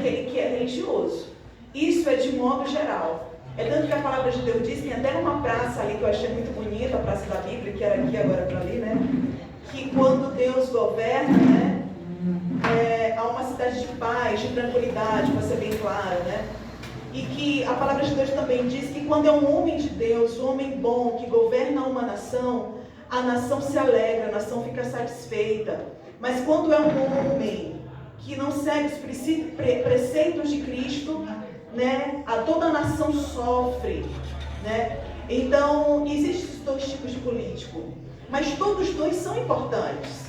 aquele que é religioso. Isso é de modo geral. É tanto que a palavra de Deus diz, tem até uma praça ali que eu achei muito bonita, a praça da Bíblia, que era aqui, agora para ali, né? Que quando Deus governa, né? Há uma cidade de paz, de tranquilidade, para ser bem claro, né? E que a palavra de Deus também diz que quando é um homem de Deus, um homem bom, que governa uma nação, a nação se alegra, a nação fica satisfeita. Mas quando é um homem que não segue os preceitos de Cristo, né, toda a nação sofre, né? Então, existem dois tipos de político, mas todos os dois são importantes.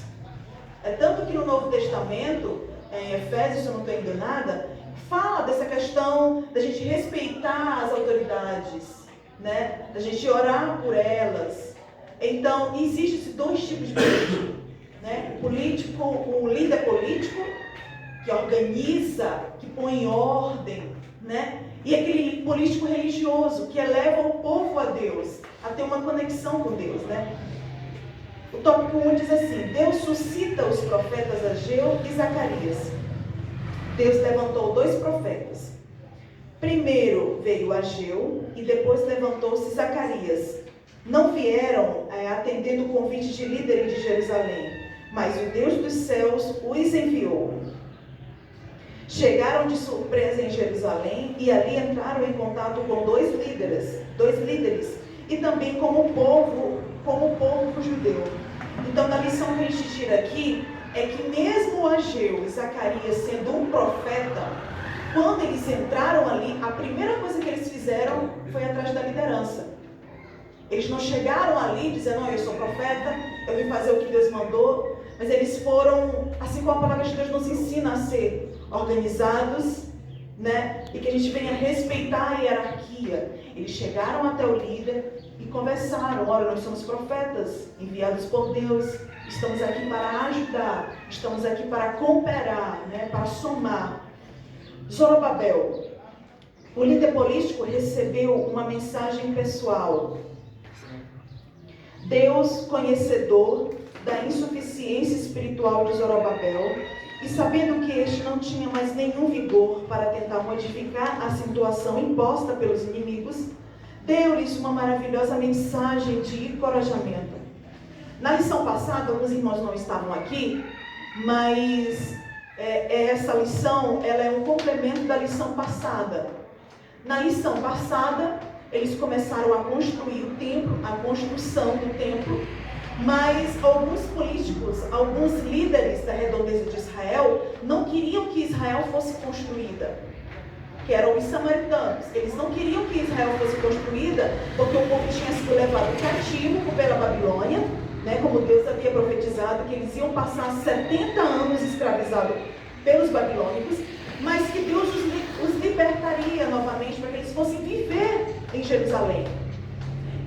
É tanto que no Novo Testamento, em Efésios, se eu não estou enganada, fala dessa questão da gente respeitar as autoridades, né? Da gente orar por elas. Então, existem esses dois tipos de político, né? O líder político, que organiza, que põe em ordem, né? E aquele político religioso, que eleva o povo a Deus, a ter uma conexão com Deus, né? O tópico 1 diz assim: Deus suscita os profetas Ageu e Zacarias. Deus levantou 2 profetas. Primeiro veio Ageu e depois levantou-se Zacarias. Não vieram atendendo o convite de líderes de Jerusalém, mas o Deus dos céus os enviou. Chegaram de surpresa em Jerusalém e ali entraram em contato com 2 líderes e também com o povo judeu. Então, a lição que a gente tira aqui é que mesmo Ageu e Zacarias sendo um profeta, quando eles entraram ali, a primeira coisa que eles fizeram foi atrás da liderança. Eles não chegaram ali dizendo, eu sou profeta, eu vim fazer o que Deus mandou, mas eles foram, assim como a palavra de Deus nos ensina a ser organizados, né? E que a gente venha respeitar a hierarquia. Eles chegaram até o líder e conversaram: olha, nós somos profetas enviados por Deus, estamos aqui para ajudar, estamos aqui para cooperar, né? Para somar. Zorobabel, o líder político, recebeu uma mensagem pessoal. Deus, conhecedor da insuficiência espiritual de Zorobabel, e sabendo que este não tinha mais nenhum vigor para tentar modificar a situação imposta pelos inimigos, deu-lhes uma maravilhosa mensagem de encorajamento. Na lição passada, alguns irmãos não estavam aqui, mas essa lição ela é um complemento da lição passada. Na lição passada, eles começaram a construir o templo, a construção do templo, mas alguns políticos, alguns líderes da redondeza de Israel não queriam que Israel fosse construída, que eram os samaritanos. Eles não queriam que Israel fosse construída porque o povo tinha sido levado cativo pela Babilônia, né, como Deus havia profetizado, que eles iam passar 70 anos escravizados pelos babilônicos, mas que Deus os libertaria novamente para que eles fossem viver em Jerusalém.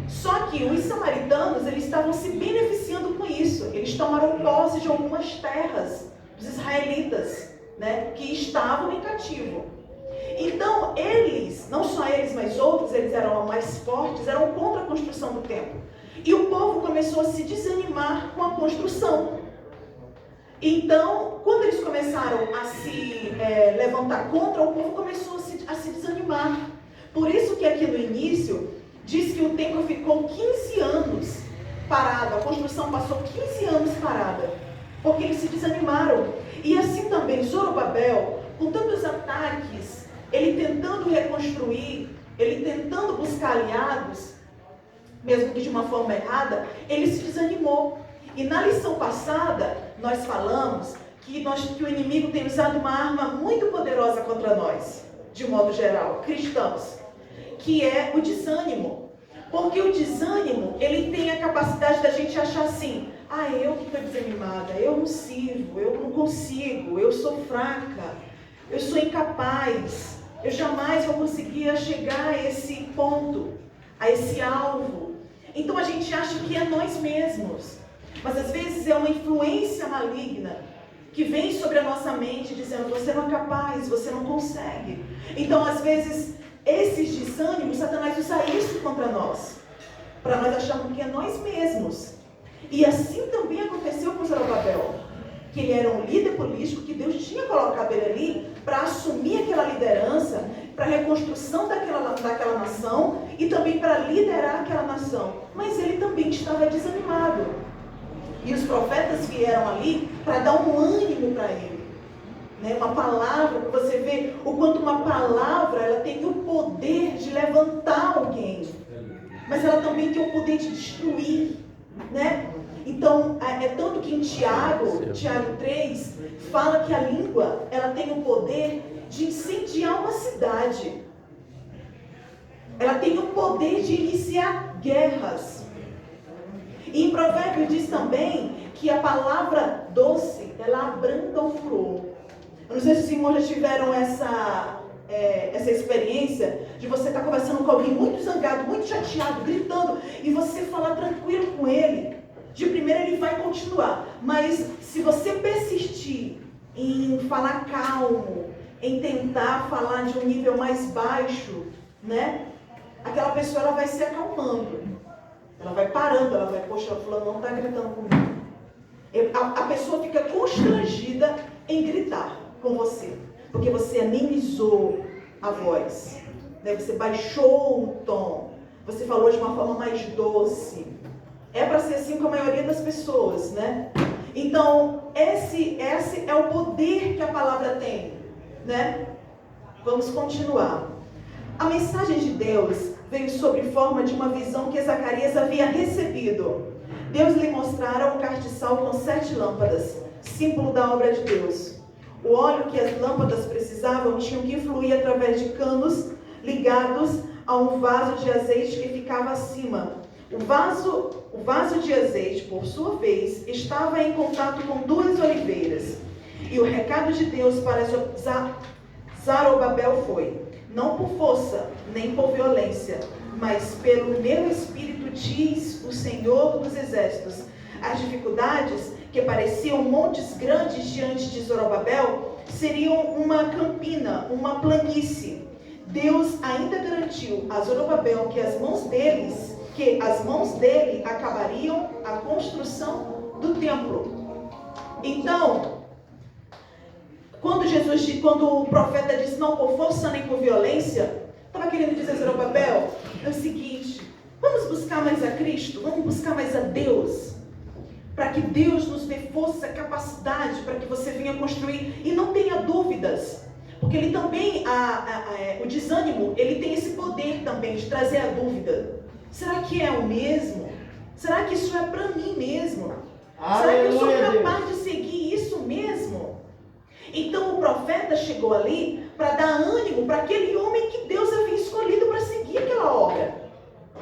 Só que os samaritanos, eles estavam se beneficiando com isso. Eles tomaram posse de algumas terras dos israelitas, né, que estavam em cativo. Então, eles, não só eles, mas outros, eles eram mais fortes, eram contra a construção do templo. E o povo começou a se desanimar com a construção. Então, quando eles começaram a se levantar contra, o povo começou a se desanimar. Por isso que aqui no início, diz que o templo ficou 15 anos parado, a construção passou 15 anos parada, porque eles se desanimaram. E assim também Zorobabel, com tantos ataques, ele tentando reconstruir, ele tentando buscar aliados, mesmo que de uma forma errada, ele se desanimou. E na lição passada, nós falamos que o inimigo tem usado uma arma muito poderosa contra nós, de modo geral, cristãos, que é o desânimo. Porque o desânimo, ele tem a capacidade da gente achar assim: eu que estou desanimada, eu não sirvo, eu não consigo, eu sou fraca, eu sou incapaz, eu jamais vou conseguir chegar a esse ponto, a esse alvo. Então a gente acha que é nós mesmos, mas às vezes é uma influência maligna que vem sobre a nossa mente dizendo: você não é capaz, você não consegue. Então às vezes esses desânimos, Satanás usa isso contra nós, para nós acharmos que é nós mesmos. E assim também aconteceu com Zorobabel, que ele era um líder político, que Deus tinha colocado ele ali para assumir para a reconstrução daquela nação e também para liderar aquela nação. Mas ele também estava desanimado. E os profetas vieram ali para dar um ânimo para ele. Né? Uma palavra, para você ver o quanto uma palavra ela tem o poder de levantar alguém. Mas ela também tem o poder de destruir. Né? Então, é tanto que em Tiago 3, fala que a língua ela tem o poder de incendiar uma cidade. Ela tem o poder de iniciar guerras. E em Provérbios diz também que a palavra doce, ela abranda o furor. Eu não sei se os irmãos já tiveram essa experiência de você estar conversando com alguém muito zangado, muito chateado, gritando, e você falar tranquilo com ele. De primeira ele vai continuar, mas se você persistir em falar calmo, em tentar falar de um nível mais baixo, né? Aquela pessoa ela vai se acalmando, ela vai parando, ela vai, poxa, fulano não está gritando comigo. A pessoa fica constrangida em gritar com você, porque você amenizou a voz, né? Você baixou o tom, você falou de uma forma mais doce. É para ser assim com a maioria das pessoas, né? Então, esse é o poder que a palavra tem, né? Vamos continuar. A mensagem de Deus veio sob forma de uma visão que Zacarias havia recebido. Deus lhe mostrara um castiçal com 7 lâmpadas, símbolo da obra de Deus. O óleo que as lâmpadas precisavam tinha que fluir através de canos ligados a um vaso de azeite que ficava acima. O vaso de azeite, por sua vez, estava em contato com 2 oliveiras. E o recado de Deus para Zorobabel foi: não por força, nem por violência, mas pelo meu espírito, diz o Senhor dos Exércitos. As dificuldades, que pareciam montes grandes diante de Zorobabel, seriam uma campina, uma planície. Deus ainda garantiu a Zorobabel que as mãos dele acabariam a construção do templo. Então, quando o profeta disse não por força nem por violência, estava querendo dizer a Zorobabel, é o seguinte: vamos buscar mais a Cristo, vamos buscar mais a Deus, para que Deus nos dê força, capacidade, para que você venha construir, e não tenha dúvidas, porque ele também, o desânimo, ele tem esse poder também de trazer a dúvida. Será que é o mesmo? Será que isso é para mim mesmo? Será que eu sou capaz de seguir isso mesmo? Então o profeta chegou ali para dar ânimo para aquele homem que Deus havia escolhido para seguir aquela obra.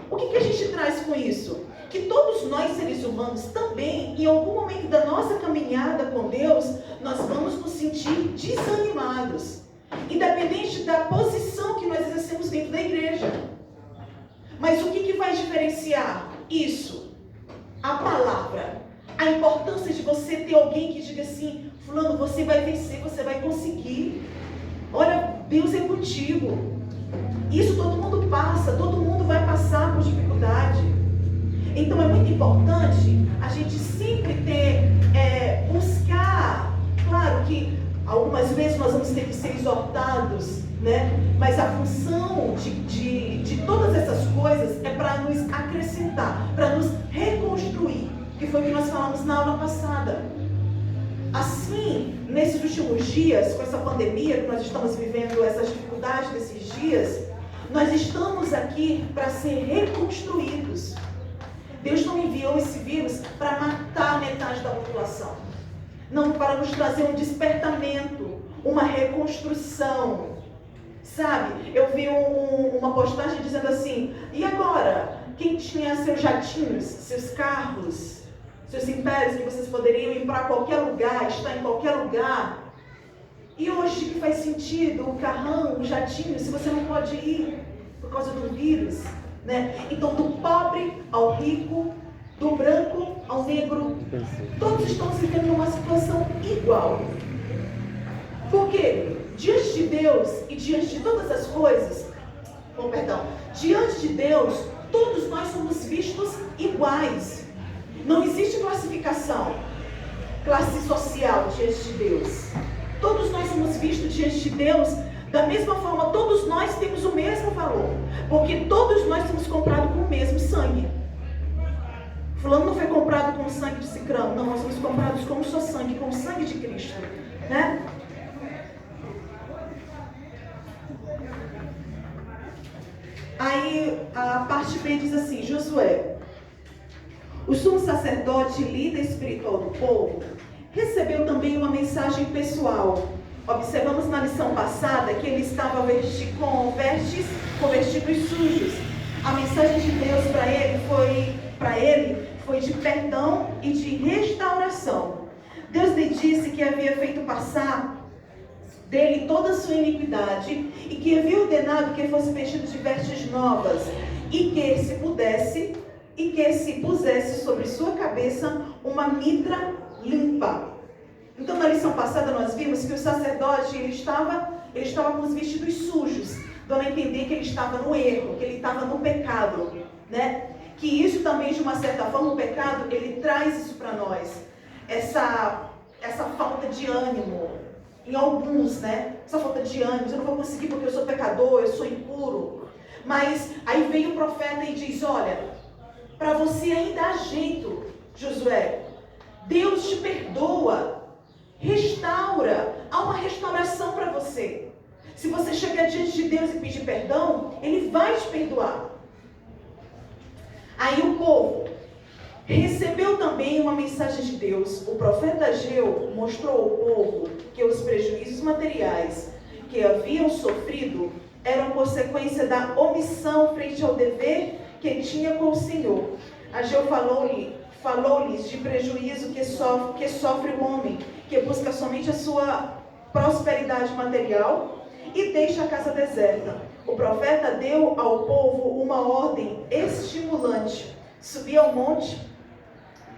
O que a gente traz com isso? Que todos nós, seres humanos, também, em algum momento da nossa caminhada com Deus, nós vamos nos sentir desanimados, independente da posição que nós exercemos dentro da igreja. Mas o que vai diferenciar isso? A palavra. A importância de você ter alguém que diga assim: fulano, você vai vencer, você vai conseguir. Olha, Deus é contigo. Isso todo mundo passa, todo mundo vai passar por dificuldade. Então é muito importante a gente sempre buscar. Claro que algumas vezes nós vamos ter que ser exortados, né? Mas a função de todas essas coisas é para nos acrescentar, para nos reconstruir, que foi o que nós falamos na aula passada. Assim, nesses últimos dias, com essa pandemia que nós estamos vivendo, essas dificuldades desses dias, nós estamos aqui para ser reconstruídos. Deus não enviou esse vírus para matar metade da população, não, para nos trazer um despertamento, uma reconstrução. Sabe, eu vi uma postagem dizendo assim: e agora? Quem tinha seus jatinhos, seus carros, seus impérios, que vocês poderiam ir para qualquer lugar, estar em qualquer lugar, e hoje que faz sentido o carrão, o jatinho, se você não pode ir por causa do vírus, né? Então, do pobre ao rico, do branco ao negro, todos estão vivendo numa situação igual. Por quê? Diante de Deus e diante de todas as coisas, diante de Deus, todos nós somos vistos iguais. Não existe classificação, classe social diante de Deus. Todos nós somos vistos diante de Deus da mesma forma, todos nós temos o mesmo valor, porque todos nós somos comprados com o mesmo sangue. Fulano não foi comprado com o sangue de Cicrano, não, nós somos comprados com o seu sangue, com o sangue de Cristo, né? Aí a parte B diz assim: Josué, o sumo sacerdote, líder espiritual do povo, recebeu também uma mensagem pessoal. Observamos na lição passada que ele estava com vestidos sujos. A mensagem de Deus para ele foi de perdão e de restauração. Deus lhe disse que havia feito passar dele toda a sua iniquidade e que havia ordenado que fosse vestido de vestes novas e que se pusesse sobre sua cabeça uma mitra limpa. Então, na lição passada, nós vimos que o sacerdote, ele estava com os vestidos sujos, dando a entender que ele estava no erro, que ele estava no pecado, né? Que isso também, de uma certa forma, o pecado, ele traz isso para nós. Essa falta de ânimo, em alguns, né? Essa falta de ânimo, eu não vou conseguir porque eu sou pecador, eu sou impuro. Mas aí vem o profeta e diz: olha, para você ainda há jeito, Josué. Deus te perdoa. Restaura, há uma restauração para você. Se você chegar diante de Deus e pedir perdão, Ele vai te perdoar. Aí o povo recebeu também uma mensagem de Deus. O profeta Ageu mostrou ao povo que os prejuízos materiais que haviam sofrido eram consequência da omissão frente ao dever que tinha com o Senhor. Ageu falou-lhes de prejuízo que sofre o homem, que busca somente a sua prosperidade material e deixa a casa deserta. O profeta deu ao povo uma ordem estimulante: subi ao monte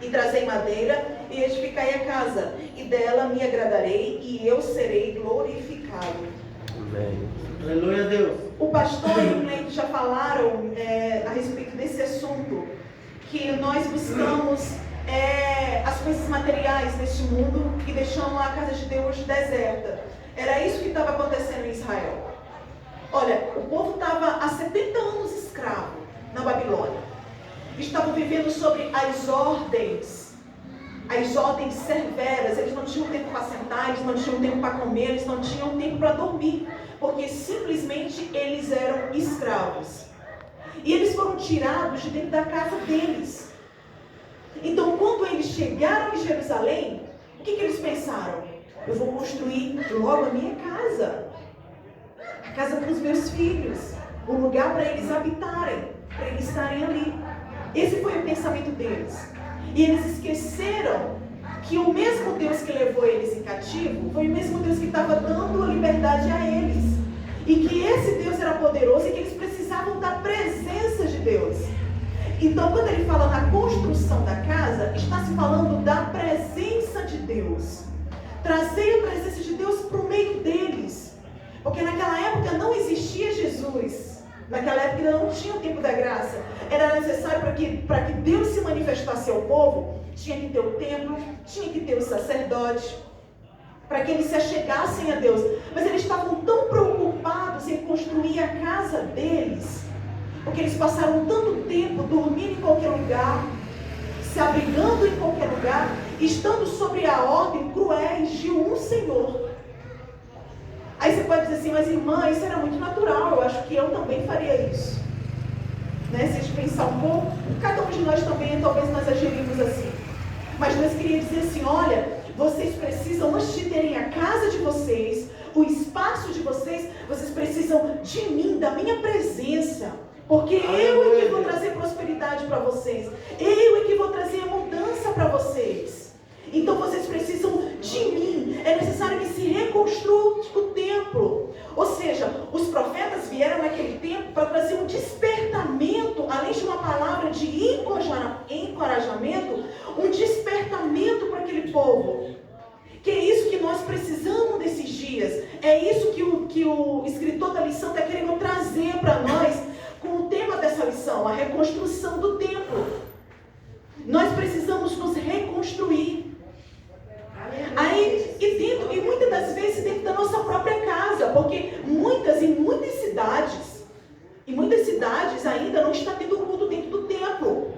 e trazei madeira e edificai a casa, e dela me agradarei e eu serei glorificado. Amém. Aleluia a Deus. O pastor e o Cleide já falaram a respeito desse assunto, que nós buscamos as coisas materiais neste mundo e deixamos a casa de Deus deserta. Era isso que estava acontecendo em Israel. Olha, o povo estava há 70 anos escravo na Babilônia. Estavam vivendo sobre as ordens severas. Eles não tinham tempo para sentar, eles não tinham tempo para comer, eles não tinham tempo para dormir, porque simplesmente eles eram escravos. E eles foram tirados de dentro da casa deles. Então, quando eles chegaram em Jerusalém, o que eles pensaram? Eu vou construir logo a minha casa. A casa para os meus filhos. Um lugar para eles habitarem, para eles estarem ali. Esse foi o pensamento deles. E eles esqueceram que o mesmo Deus que levou eles em cativo foi o mesmo Deus que estava dando a liberdade a eles. E que esse Deus era poderoso e que eles precisavam da presença de Deus. Então, quando ele fala na construção da casa, está se falando da presença de Deus. Trazer a presença de Deus para o meio deles. Porque naquela época não existia Jesus. Naquela época ainda não tinha o tempo da graça. Era necessário para que Deus se manifestasse ao povo, tinha que ter o templo, tinha que ter o sacerdote, para que eles se achegassem a Deus. Mas eles estavam tão preocupados em construir a casa deles, porque eles passaram tanto tempo dormindo em qualquer lugar, se abrigando em qualquer lugar, estando sobre a ordem cruéis de um Senhor. Aí você pode dizer assim: mas irmã, isso era muito natural, eu acho que eu também faria isso. Né? Se a gente pensar um pouco, cada um de nós também, talvez nós agiríamos assim. Mas Deus queria dizer assim: olha, vocês precisam, antes de terem a casa de vocês, o espaço de vocês, vocês precisam de mim, da minha presença. Porque eu é que vou trazer prosperidade para vocês. Eu é que vou trazer a mudança para vocês. Então vocês precisam de mim. É necessário que se reconstrua o templo. Ou seja, os profetas vieram naquele tempo para trazer um despertamento, além de uma palavra de encorajamento, um despertamento para aquele povo. Que é isso que nós precisamos desses dias. É isso que o escritor da lição está querendo trazer para nós com o tema dessa lição, a reconstrução do templo. Nós precisamos nos reconstruir. Aí, e muitas das vezes dentro da nossa própria casa, porque em muitas cidades ainda não está tendo culto dentro do templo.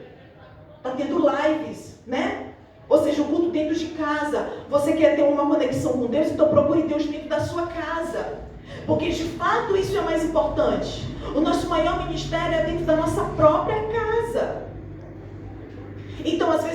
Está tendo lives, né? Ou seja, o culto dentro de casa. Você quer ter uma conexão com Deus, então procure Deus dentro da sua casa. Porque de fato isso é mais importante. O nosso maior ministério é dentro da nossa própria casa. Então, às vezes,